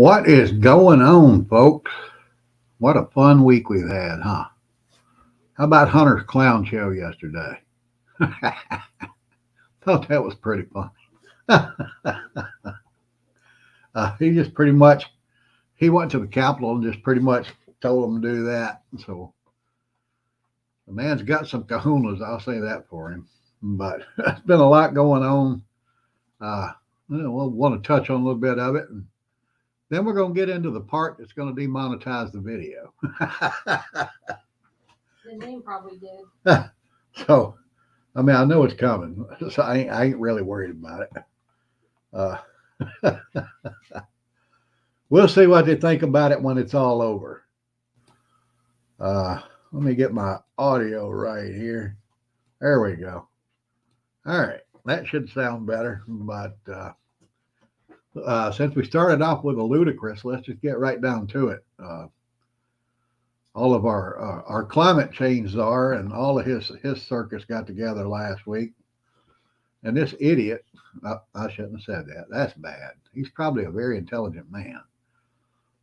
What is going on, folks? What a fun week we've had, huh? How about Hunter's clown show yesterday? Thought that was pretty fun. He just pretty much he went to the Capitol and just pretty much told them to do that. So the man's got some kahunas, I'll say that for him. But it's been a lot going on. Uh, we'll want to touch on a little bit of it, and then we're going to get into the part that's going to demonetize the video. The name probably did. So, I mean, I know it's coming, so I ain't really worried about it. Uh, we'll see what they think about it when it's all over. Let me get my audio right here. There we go. All right, that should sound better. But since we started off with a ludicrous, let's just get right down to it. All of our climate change czar and all of his circus got together last week, and this idiot, I shouldn't have said that. That's bad. He's probably a very intelligent man,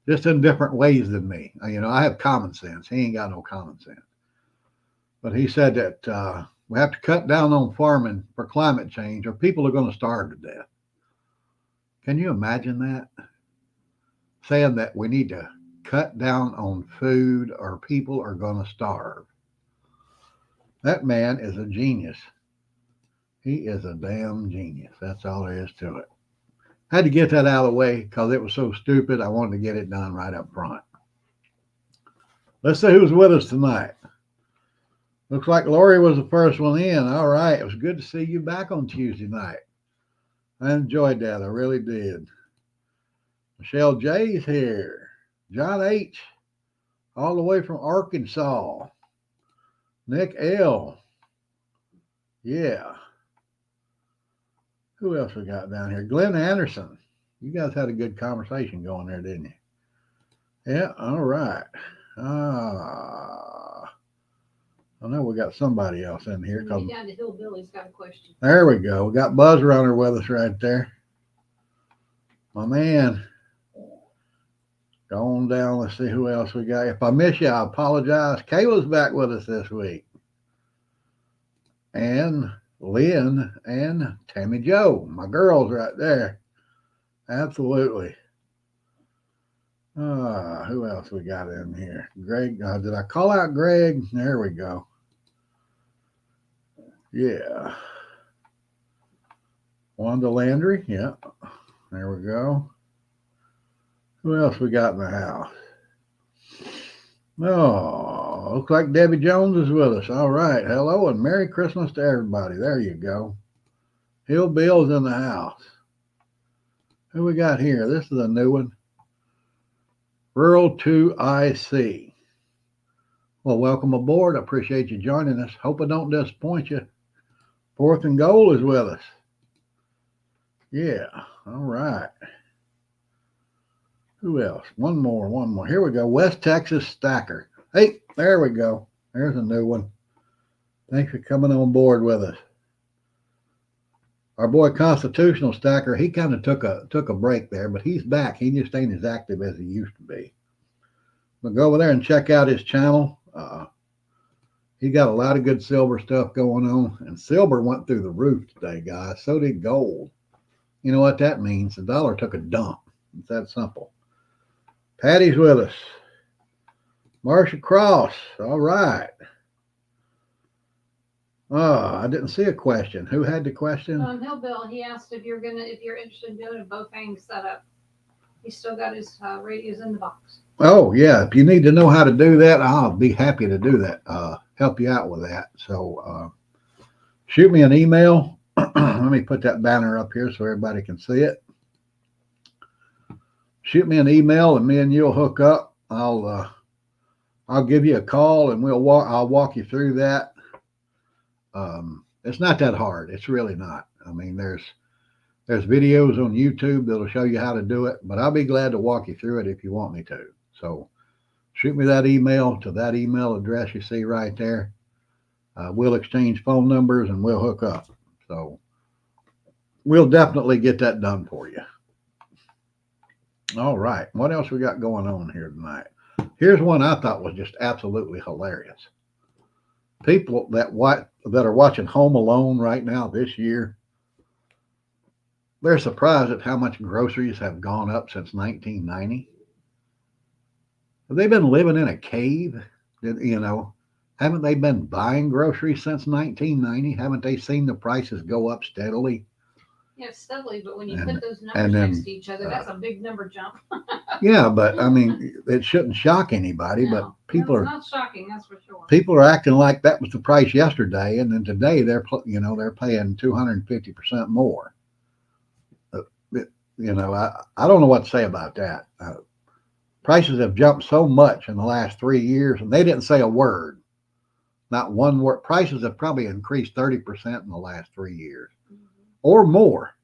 just in different ways than me. I have common sense. He ain't got no common sense. But he said that we have to cut down on farming for climate change, or people are going to starve to death. Can you imagine that? Saying that we need to cut down on food or people are going to starve. That man is a genius. He is a damn genius. That's all there is to it. Had to get that out of the way because it was so stupid. I wanted to get it done right up front. Let's see who's with us tonight. Looks like Lori was the first one in. All right. It was good to see you back on Tuesday night. I enjoyed that. I really did. Michelle J's here. John H., all the way from Arkansas. Nick L. Yeah. Who else we got down here? Glenn Anderson. You guys had a good conversation going there, didn't you? Yeah, all right. I know we got somebody else in here. Down to Hillbilly's got a question. There we go. We got Buzz Runner with us right there. My man. Go on down. Let's see who else we got. If I miss you, I apologize. Kayla's back with us this week. And Lynn and Tammy Joe. My girls right there. Absolutely. Who else we got in here? Greg. Did I call out Greg? There we go. Yeah. Wanda Landry. Yeah. There we go. Who else we got in the house? Oh, looks like Debbie Jones is with us. All right. Hello and Merry Christmas to everybody. There you go. Hill Bill's in the house. Who we got here? This is a new one. Rural 2IC. Well, welcome aboard. I appreciate you joining us. Hope I don't disappoint you. Fourth and Goal is with us. Yeah. All right. Who else? One more. Here we go. West Texas Stacker. Hey, there we go. There's a new one. Thanks for coming on board with us. Our boy Constitutional Stacker, he kind of took a break there, but he's back. He just ain't as active as he used to be. But go over there and check out his channel. He got a lot of good silver stuff going on, and silver went through the roof today, guys. So did gold. You know what that means? The dollar took a dump. It's that simple. Patty's with us. Marsha Cross. All right. I didn't see a question. Who had the question? Hillbill. He asked if you're interested in doing a Bofang setup. He's still got his radios in the box. Oh yeah. If you need to know how to do that, I'll be happy to do that. Help you out with that. So shoot me an email. Let me put that banner up here so everybody can see it. Shoot me an email and me and you'll hook up. I'll give you a call and I'll walk you through that. It's not that hard. It's really not. I mean, there's videos on YouTube that'll show you how to do it, but I'll be glad to walk you through it if you want me to. So shoot me that email to that email address you see right there. We'll exchange phone numbers and we'll hook up. So we'll definitely get that done for you. All right. What else we got going on here tonight? Here's one I thought was just absolutely hilarious. People that are watching Home Alone right now this year, they're surprised at how much groceries have gone up since 1990. Have they been living in a cave? You know, haven't they been buying groceries since 1990? Haven't they seen the prices go up steadily? Yeah, steadily, but when you And put those and numbers next then to each other, uh, that's a big number jump. yeah, but I mean, it shouldn't shock anybody. But No, that's not shocking, that's for sure. people are acting like that was the price yesterday, and then today they're paying 250% more. Uh, I don't know what to say about that. Prices have jumped so much in the last 3 years, and they didn't say a word, not one word. Prices have probably increased 30% in the last 3 years or more.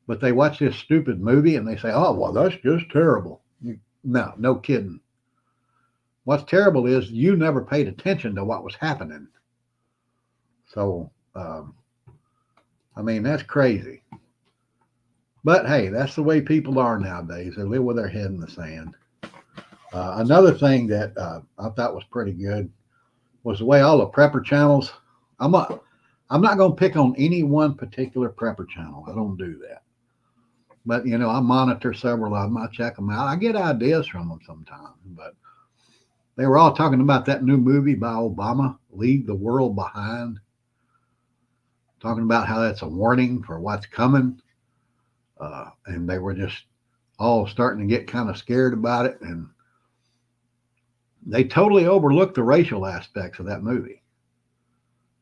But they watch this stupid movie and they say, "Oh, well, that's just terrible." No, no kidding. What's terrible is you never paid attention to what was happening. So, I mean, that's crazy. But hey, that's the way people are nowadays. They live with their head in the sand. Another thing that I thought was pretty good was the way all the prepper channels. I'm not. I'm not going to pick on any one particular prepper channel. I don't do that. But I monitor several of them. I check them out. I get ideas from them sometimes. But they were all talking about that new movie by Obama, "Leave the World Behind," talking about how that's a warning for what's coming. And they were just all starting to get kind of scared about it. And they totally overlooked the racial aspects of that movie.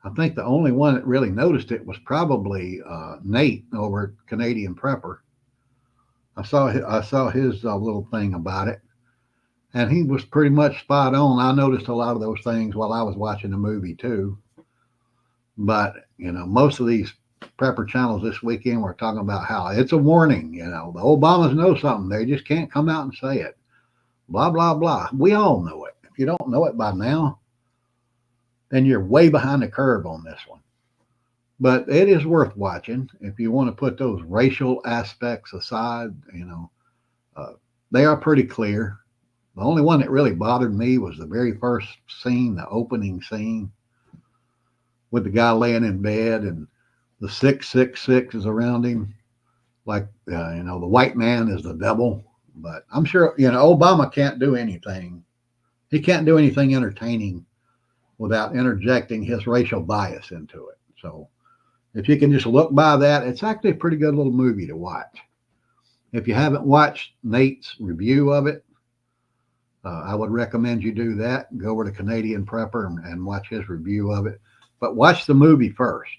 I think the only one that really noticed it was probably Nate over at Canadian Prepper. I saw his little thing about it, and he was pretty much spot on. I noticed a lot of those things while I was watching the movie too. But most of these prepper channels this weekend were talking about how it's a warning. The Obamas know something; they just can't come out and say it. Blah blah blah. We all know it. If you don't know it by now, then you're way behind the curve on this one. But it is worth watching if you want to put those racial aspects aside. Uh, they are pretty clear. The only one that really bothered me was the very first scene, the opening scene, with the guy laying in bed and the 666 is around him, like the white man is the devil. But I'm sure Obama can't do anything. He can't do anything entertaining without interjecting his racial bias into it. So if you can just look by that, it's actually a pretty good little movie to watch. If you haven't watched Nate's review of it, I would recommend you do that. Go over to Canadian Prepper and watch his review of it. But watch the movie first.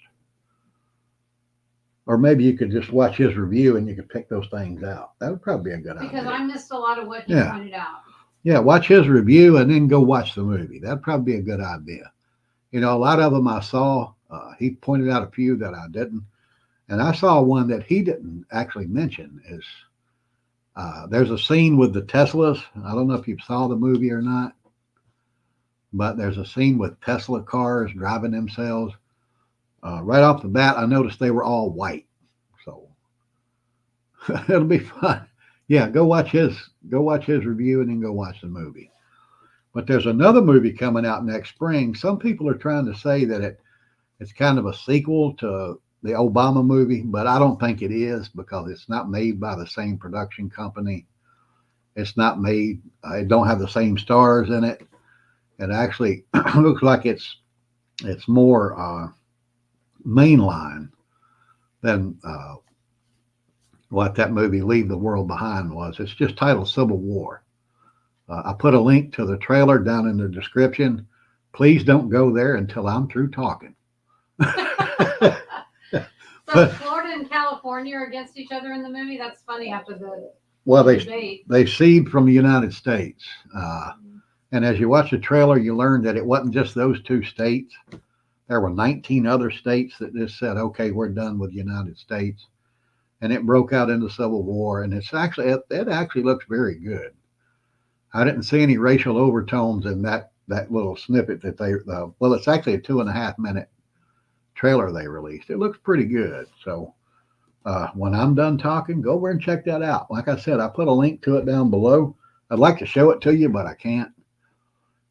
Or maybe you could just watch his review and you could pick those things out. That would probably be a good idea. Because I missed a lot of what he Yeah. pointed out. Yeah, watch his review and then go watch the movie. That'd probably be a good idea. A lot of them I saw, he pointed out a few that I didn't. And I saw one that he didn't actually mention is there's a scene with the Teslas. I don't know if you saw the movie or not, but there's a scene with Tesla cars driving themselves. Right off the bat, I noticed they were all white. So it'll be fun. Yeah, go watch his review and then go watch the movie. But there's another movie coming out next spring. Some people are trying to say that it's kind of a sequel to the Obama movie, but I don't think it is because it's not made by the same production company. It's not made. It don't have the same stars in it. It actually looks like it's more mainline than what that movie "Leave the World Behind" was. It's just titled Civil War. I put a link to the trailer down in the description. Please don't go there until I'm through talking. So Florida and California are against each other in the movie. That's funny after the Well, debate. they cede from the United States, and as you watch the trailer, you learn that it wasn't just those two states. There were 19 other states that just said, "Okay, we're done with the United States," and it broke out into civil war. And it actually looks very good. I didn't see any racial overtones in that little snippet that well, it's actually a 2.5 minute trailer they released. It looks pretty good. So when I'm done talking, go over and check that out. Like I said, I put a link to it down below. I'd like to show it to you, but I can't.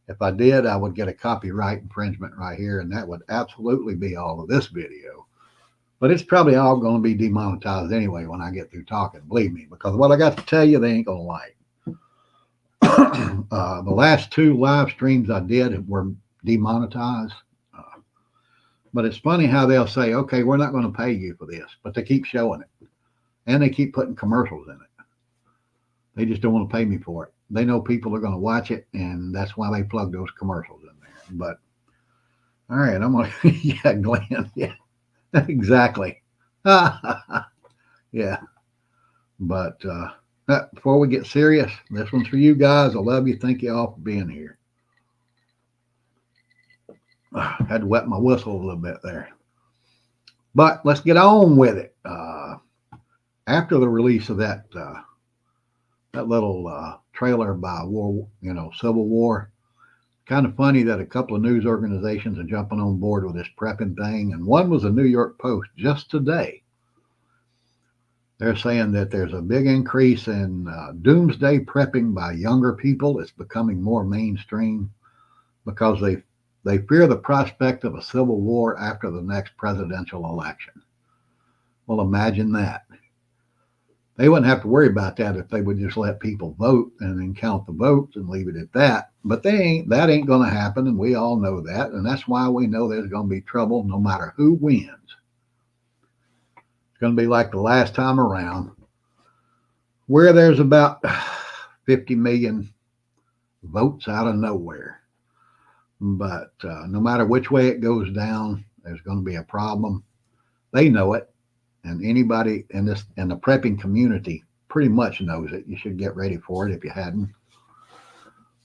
If I did, I would get a copyright infringement right here, and that would absolutely be all of this video. But it's probably all going to be demonetized anyway when I get through talking, believe me, because what I got to tell you, they ain't going to like. The last 2 live streams I did were demonetized. But it's funny how they'll say, okay, we're not going to pay you for this, but they keep showing it. And they keep putting commercials in it. They just don't want to pay me for it. They know people are going to watch it, and that's why they plug those commercials in there. But, all right, I'm going to, yeah, Glenn, yeah, exactly. Yeah. But before we get serious, this one's for you guys. I love you. Thank you all for being here. Had to wet my whistle a little bit there. But let's get on with it. After the release of that little trailer by Civil War, kind of funny that a couple of news organizations are jumping on board with this prepping thing. And one was the New York Post just today. They're saying that there's a big increase in doomsday prepping by younger people. It's becoming more mainstream because they fear the prospect of a civil war after the next presidential election. Well, imagine that. They wouldn't have to worry about that if they would just let people vote and then count the votes and leave it at that. But that ain't going to happen, and we all know that. And that's why we know there's going to be trouble no matter who wins. It's going to be like the last time around, where there's about 50 million votes out of nowhere. But no matter which way it goes down, there's going to be a problem. They know it. And anybody in the prepping community pretty much knows it. You should get ready for it if you hadn't.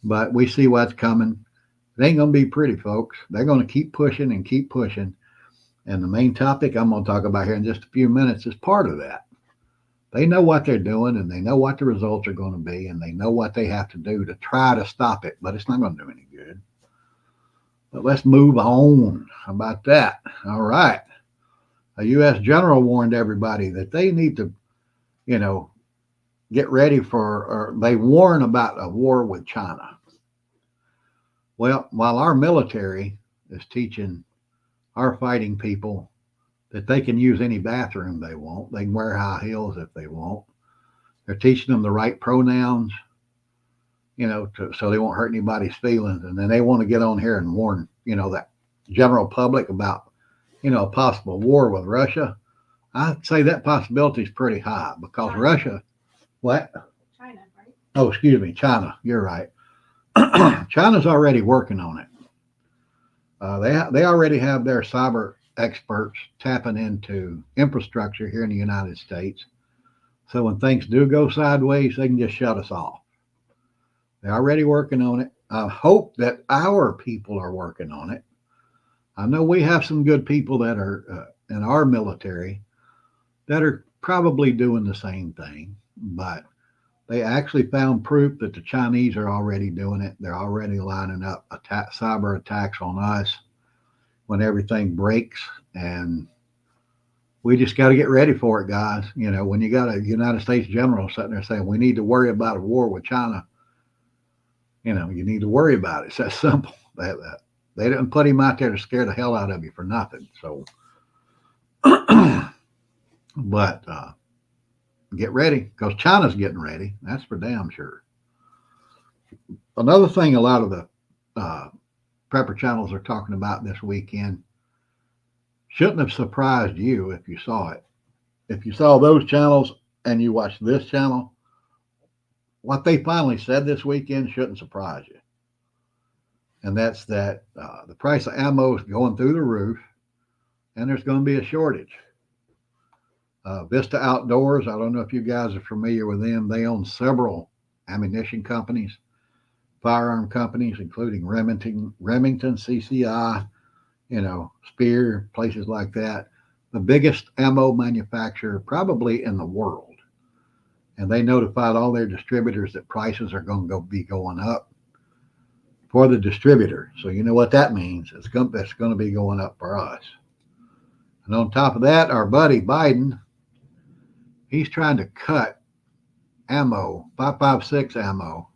But we see what's coming. It ain't going to be pretty, folks. They're going to keep pushing and keep pushing. And the main topic I'm going to talk about here in just a few minutes is part of that. They know what they're doing, and they know what the results are going to be, and they know what they have to do to try to stop it, but it's not going to do any good. But let's move on. How about that? All right. A U.S. general warned everybody that they need to, get ready or they warn about a war with China. Well, while our military is teaching our fighting people that they can use any bathroom they want, they can wear high heels if they want. They're teaching them the right pronouns, so they won't hurt anybody's feelings. And then they want to get on here and warn, that general public about a possible war with Russia. I'd say that possibility is pretty high because China. Russia, what? China, right? Oh, excuse me, China. You're right. China's already working on it. They already have their cyber experts tapping into infrastructure here in the United States. So when things do go sideways, they can just shut us off. They're already working on it. I hope that our people are working on it. I know we have some good people that are in our military that are probably doing the same thing, but they actually found proof that the Chinese are already doing it. They're already lining up cyber attacks on us when everything breaks, and we just got to get ready for it, guys. When you got a United States general sitting there saying we need to worry about a war with China, you need to worry about it. It's that simple. They didn't put him out there to scare the hell out of you for nothing. So, but get ready because China's getting ready. That's for damn sure. Another thing a lot of the prepper channels are talking about this weekend shouldn't have surprised you if you saw it. If you saw those channels and you watched this channel, what they finally said this weekend shouldn't surprise you. And that's that the price of ammo is going through the roof, and there's going to be a shortage. Vista Outdoors, I don't know if you guys are familiar with them. They own several ammunition companies, firearm companies, including Remington, CCI, Spear, places like that. The biggest ammo manufacturer probably in the world. And they notified all their distributors that prices are going to be going up for the distributor. So you know what that means. It's going to be going up for us. And on top of that, our buddy Biden He's trying to cut ammo, 5.56 ammo,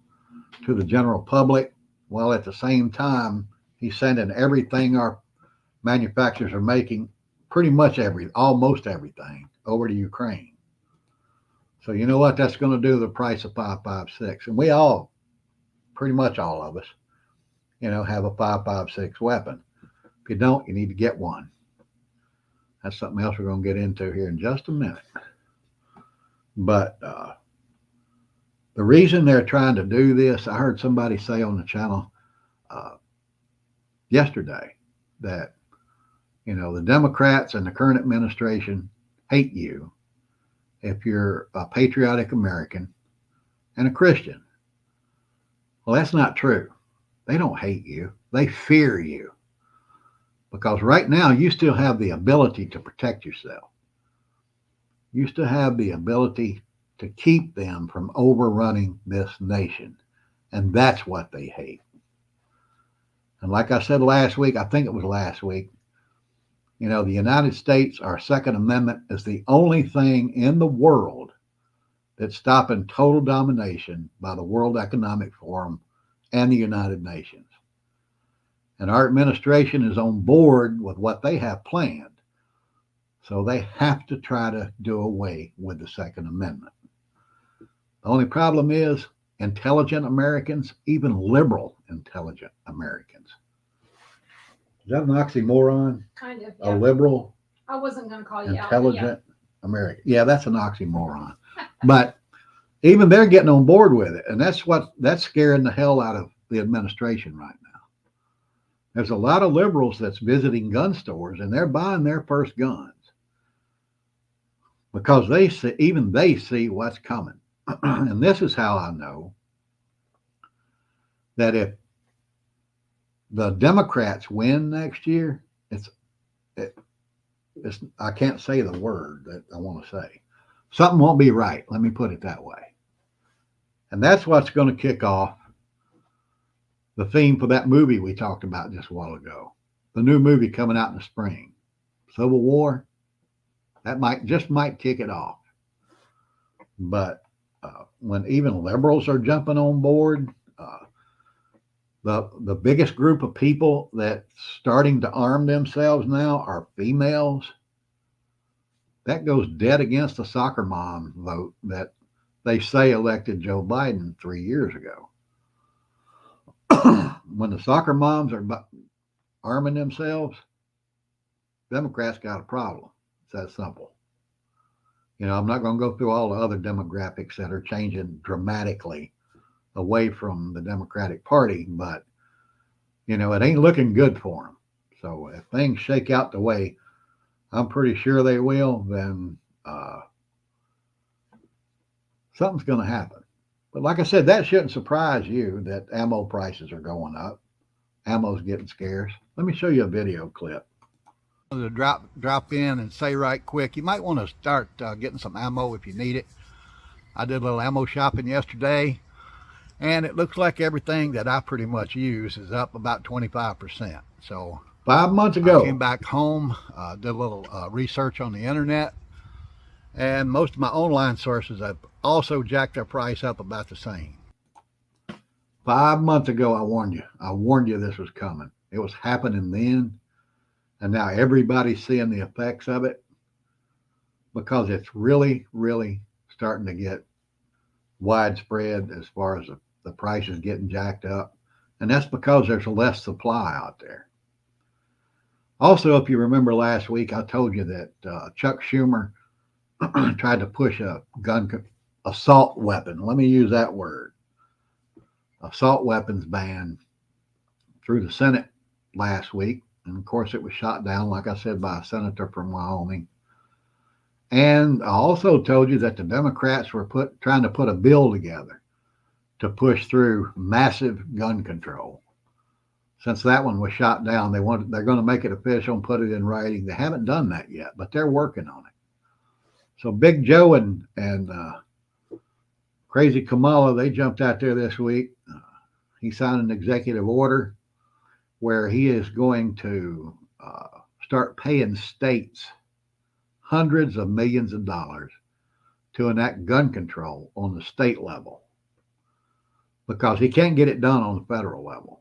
to the general public, while at the same time he's sending everything our manufacturers are making, pretty much almost everything, over to Ukraine. So you know what that's going to do to the price of 5.56, and we all, pretty much all of us, have a 5.56 weapon. If you don't, you need to get one. That's something else we're going to get into here in just a minute. But the reason they're trying to do this, I heard somebody say on the channel yesterday that, the Democrats and the current administration hate you if you're a patriotic American and a Christian. Well, that's not true. They don't hate you. They fear you. Because right now you still have the ability to protect yourself. You still have the ability to keep them from overrunning this nation. And that's what they hate. And like I said last week, I think it was last week, the United States, our Second Amendment, is the only thing in the world that's stopping total domination by the World Economic Forum and the United Nations. And our administration is on board with what they have planned. So they have to try to do away with the Second Amendment. The only problem is intelligent Americans, even liberal intelligent Americans. Is that an oxymoron? Kind of. A Yeah. liberal, I wasn't going to call you out. intelligent American. Yeah, that's an oxymoron. But even they're getting on board with it. And that's scaring the hell out of the administration right now. There's a lot of liberals that's visiting gun stores and they're buying their first guns because they see what's coming. And this is how I know that if the Democrats win next year, I can't say the word that I want to say. Something won't be right. Let me put it that way. And that's what's going to kick off the theme for that movie we talked about just a while ago. The new movie coming out in the spring, Civil War. That might kick it off. But when even liberals are jumping on board, the biggest group of people that's starting to arm themselves now are females. That goes dead against the soccer mom vote that they say elected Joe Biden 3 years ago. When the soccer moms are arming themselves, Democrats got a problem. It's that simple. I'm not going to go through all the other demographics that are changing dramatically away from the Democratic Party, but, it ain't looking good for them. So if things shake out the way I'm pretty sure they will, then something's going to happen. But like I said, that shouldn't surprise you that ammo prices are going up. Ammo's getting scarce. Let me show you a video clip. To drop in and say right quick, you might want to start getting some ammo if you need it. I did a little ammo shopping yesterday, and it looks like everything that I pretty much use is up about 25%. So 5 months ago, I came back home, did a little research on the internet, and most of my online sources have also jacked their price up about the same. 5 months ago, I warned you this was coming. It was happening then, and now everybody's seeing the effects of it because it's really, really starting to get widespread as far as the prices getting jacked up. And that's because there's less supply out there. Also, if you remember last week, I told you that Chuck Schumer tried to push a assault weapon. Let me use that word. Assault weapons ban through the Senate last week. And of course, it was shot down, like I said, by a senator from Wyoming. And I also told you that the Democrats were trying to put a bill together to push through massive gun control. Since that one was shot down, they're going to make it official and put it in writing. They haven't done that yet, but they're working on it. So Big Joe and Crazy Kamala, they jumped out there this week. He signed an executive order where he is going to start paying states hundreds of millions of dollars to enact gun control on the state level because he can't get it done on the federal level.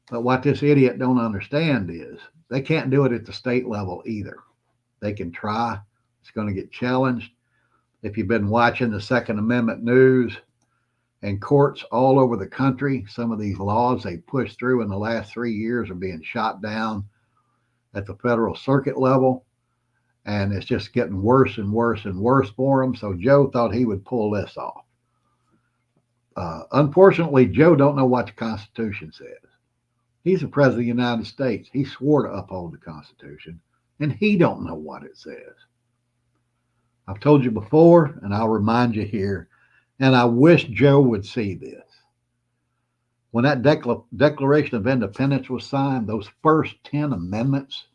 But what this idiot don't understand is they can't do it at the state level either. They can try. It's going to get challenged. If you've been watching the Second Amendment news and courts all over the country, some of these laws they pushed through in the last 3 years are being shot down at the federal circuit level. And it's just getting worse and worse and worse for them. So Joe thought he would pull this off. Unfortunately, Joe don't know what the Constitution says. He's the President of the United States. He swore to uphold the Constitution, and he don't know what it says. I've told you before, and I'll remind you here, and I wish Joe would see this. When that Declaration of Independence was signed, those first 10 amendments,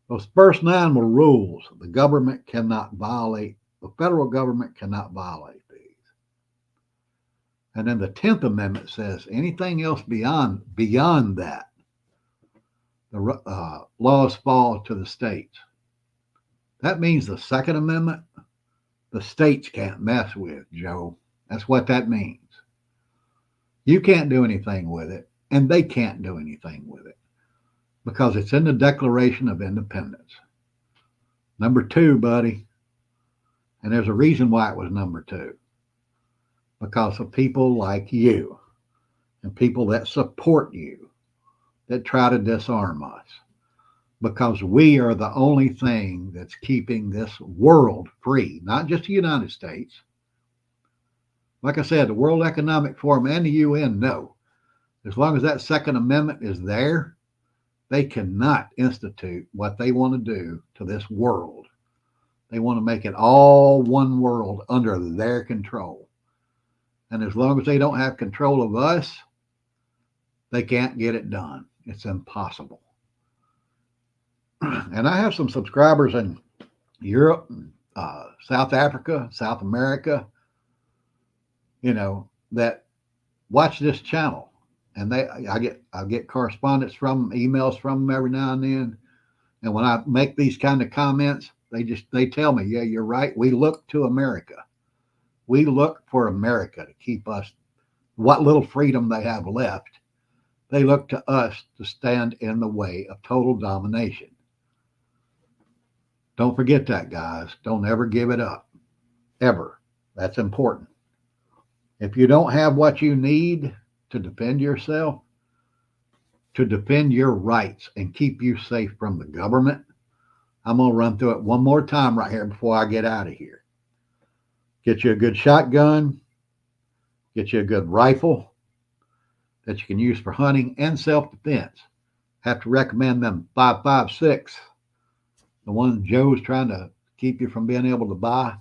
those first 9 were rules the government cannot violate, the federal government cannot violate these. And then the 10th Amendment says anything else beyond that, the laws fall to the states. That means the Second Amendment, the states can't mess with, Joe. That's what that means. You can't do anything with it, and they can't do anything with it because it's in the Declaration of Independence. Number 2, buddy. And there's a reason why it was number 2. Because of people like you and people that support you that try to disarm us. Because we are the only thing that's keeping this world free, not just the United States. Like I said, the World Economic Forum and the UN know as long as that Second Amendment is there, they cannot institute what they want to do to this world. They want to make it all one world under their control. And as long as they don't have control of us, they can't get it done. It's impossible. And I have some subscribers in Europe, South Africa, South America, that watch this channel. And I get correspondence from them, emails from them every now and then. And when I make these kind of comments, they tell me, yeah, you're right. We look to America. We look for America to keep us, what little freedom they have left. They look to us to stand in the way of total domination. Don't forget that, guys. Don't ever give it up. Ever. That's important. If you don't have what you need to defend yourself, to defend your rights and keep you safe from the government, I'm going to run through it one more time right here before I get out of here. Get you a good shotgun, get you a good rifle that you can use for hunting and self-defense. Have to recommend them 5.56, the one Joe's trying to keep you from being able to buy.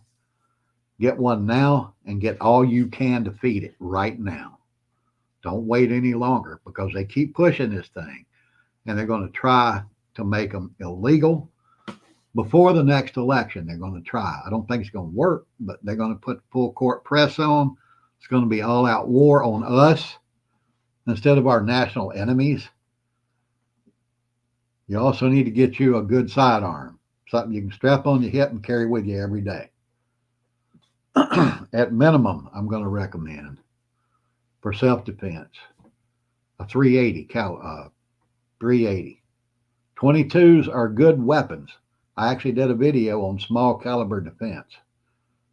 Get one now and get all you can to feed it right now. Don't wait any longer because they keep pushing this thing and they're going to try to make them illegal. Before the next election, they're going to try. I don't think it's going to work, but they're going to put full court press on. It's going to be all out war on us instead of our national enemies. You also need to get you a good sidearm, something you can strap on your hip and carry with you every day. At minimum, I'm going to recommend for self-defense a 380 380. 22s are good weapons. I actually did a video on small caliber defense.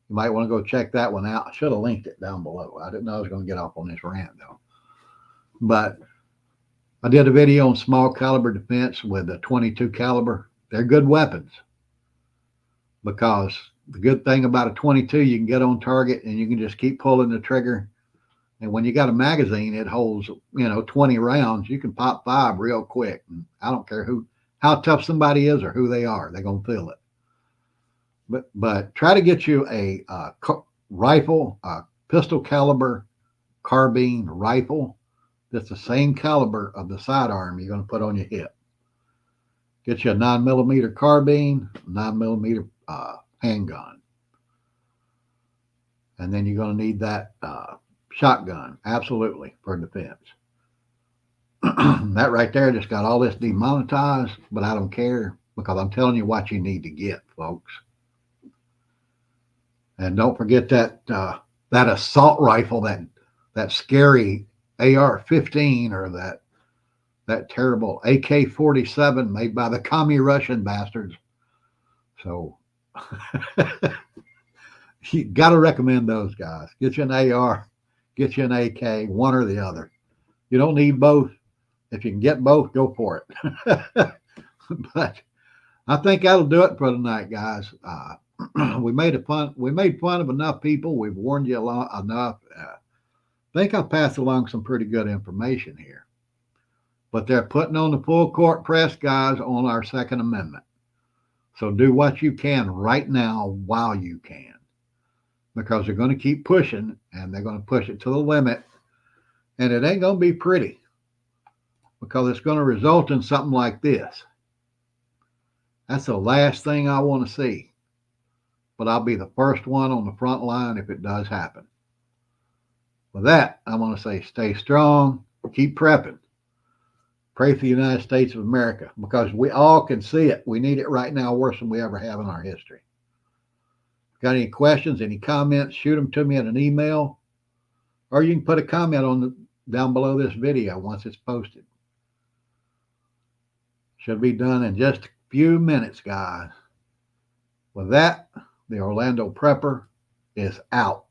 You might want to go check that one out. I should have linked it down below. I didn't know I was going to get off on this rant though. But I did a video on small caliber defense with a 22 caliber. They're good weapons because the good thing about a 22, you can get on target and you can just keep pulling the trigger. And when you got a magazine, it holds, 20 rounds. You can pop 5 real quick. And I don't care how tough somebody is or who they are. They're going to feel it. But try to get you a rifle, a pistol caliber carbine rifle that's the same caliber of the sidearm you're going to put on your hip. Get you a 9mm carbine, 9mm handgun. And then you're going to need that shotgun, absolutely, for defense. That right there just got all this demonetized, but I don't care because I'm telling you what you need to get, folks. And don't forget that that assault rifle, that scary AR-15, or that terrible AK-47 made by the commie Russian bastards. So you got to recommend those guys. Get you an AR, get you an AK, one or the other. You don't need both. If you can get both, go for it. But I think that'll do it for tonight, guys. We made fun of enough people. We've warned you a lot enough. I think I've passed along some pretty good information here. But they're putting on the full court press, guys, on our Second Amendment. So do what you can right now while you can, because they're going to keep pushing, and they're going to push it to the limit, and it ain't going to be pretty, because it's going to result in something like this. That's the last thing I want to see, but I'll be the first one on the front line if it does happen. With that, I want to say stay strong, keep prepping. Pray for the United States of America, because we all can see it. We need it right now worse than we ever have in our history. Got any questions, any comments, shoot them to me in an email, or you can put a comment down below this video once it's posted. Should be done in just a few minutes, guys. With that, the Orlando Prepper is out.